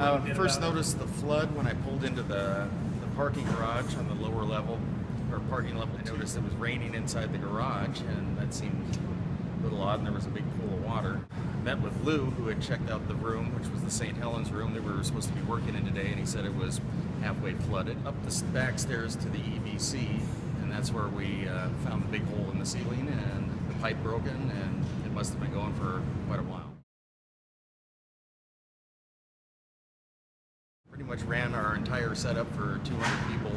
First noticed the flood when I pulled into the parking garage on the lower level, or parking level. I noticed it was raining inside the garage, and that seemed a little odd, and there was a big pool of water. Met with Lou, who had checked out the room, which was the St. Helens room that we were supposed to be working in today, and he said it was halfway flooded. Up the back stairs to the EBC, and that's where we found the big hole in the ceiling, and the pipe broken, and it must have been going for quite a while. Pretty much ran our entire setup for 200 people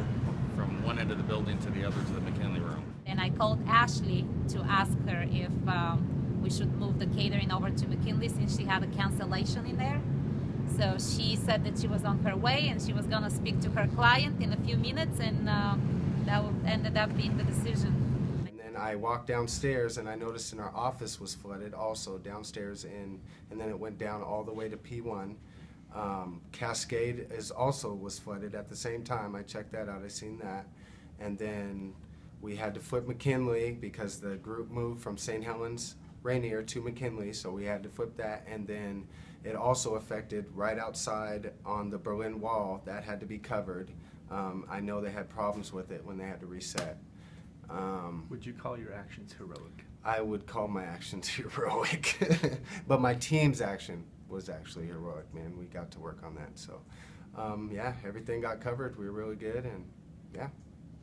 from one end of the building to the other to the McKinley room. And I called Ashley to ask her if we should move the catering over to McKinley since she had a cancellation in there. So she said that she was on her way and she was going to speak to her client in a few minutes, and that ended up being the decision. And then I walked downstairs and I noticed in our office was flooded also downstairs, and then it went down all the way to P1. Cascade was flooded at the same time. I checked that out, I seen that. And then we had to flip McKinley because the group moved from St. Helens Rainier to McKinley, so we had to flip that. And then it also affected right outside on the Berlin Wall. That had to be covered. I know they had problems with it when they had to reset. Would you call your actions heroic? I would call my actions heroic, but my team's action was actually heroic, man. We got to work on that. So, yeah, everything got covered. We were really good, and yeah.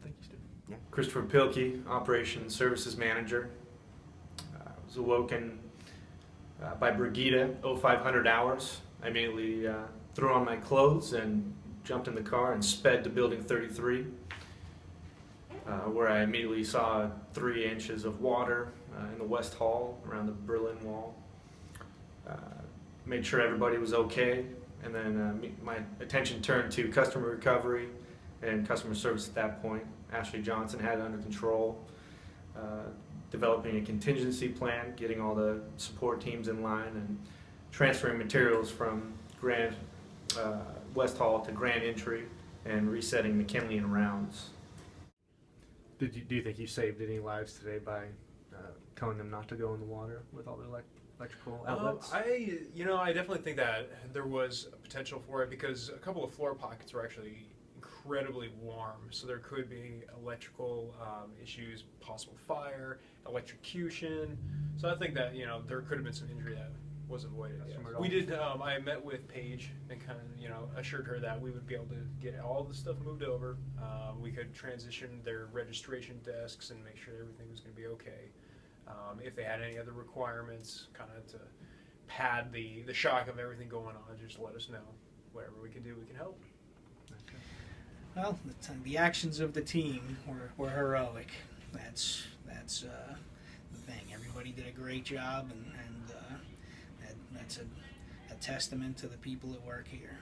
Thank you, Steve. Yeah. Christopher Pilkey, Operations Services Manager. Was awoken by Brigida, 0500 hours. I immediately threw on my clothes and jumped in the car and sped to Building 33, where I immediately saw 3 inches of water in the West Hall around the Berlin Wall. Made sure everybody was okay, and then my attention turned to customer recovery and customer service at that point. Ashley Johnson had it under control, developing a contingency plan, getting all the support teams in line, and transferring materials from West Hall to Grand Entry, and resetting McKinley and rounds. Do you think you saved any lives today by telling them not to go in the water with all the electrical outlets? I definitely think that there was a potential for it because a couple of floor pockets were actually incredibly warm, so there could be electrical issues, possible fire, electrocution. So I think that there could have been some injury that was avoided. Yes. We did. I met with Paige and kind of assured her that we would be able to get all the stuff moved over. We could transition their registration desks and make sure everything was going to be okay. If they had any other requirements, kind of to pad the shock of everything going on, just let us know. Whatever we can do, we can help. Okay. Well, the actions of the team were heroic. That's the thing. Everybody did a great job, and that's a testament to the people that work here.